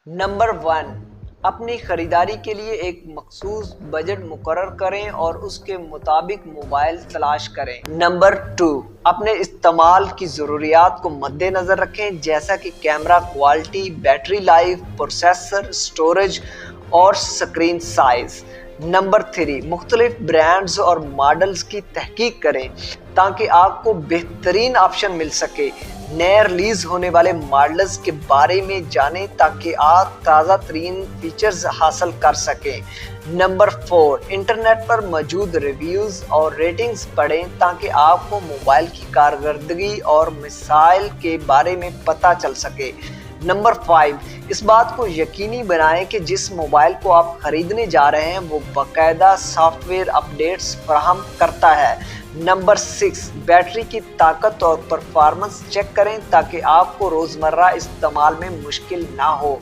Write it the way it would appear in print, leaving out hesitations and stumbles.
Number 1, अपनी खरीदारी के लिए एक मखसूस बजट मुकर्रर करें और उसके मुताबिक मोबाइल तलाश करें। नंबर 2, अपने इस्तेमाल की ज़रूरियात को मद्देनज़र रखें, जैसा कि camera quality, battery life, processor, storage और स्क्रीन साइज। नंबर 3, मुख्तलिफ ब्रांड्स और मॉडल्स की तहकीक करें ताकि आपको बेहतरीन ऑप्शन मिल सके। नए रिलीज होने वाले मॉडल्स के बारे में जानें ताकि आप ताज़ा तरीन फीचर्स हासिल कर सकें। नंबर 4, इंटरनेट पर मौजूद रिव्यूज़ और रेटिंग्स पढ़ें ताकि आपको मोबाइल की कारकर्दगी और मिसाइल के बारे में पता चल सके। नंबर 5, इस बात को यकीनी बनाएं कि जिस मोबाइल को आप खरीदने जा रहे हैं वो बाकायदा सॉफ्टवेयर अपडेट्स फराहम करता है। नंबर 6, बैटरी की ताकत और परफॉर्मेंस चेक करें ताकि आपको रोज़मर्रा इस्तेमाल में मुश्किल ना हो।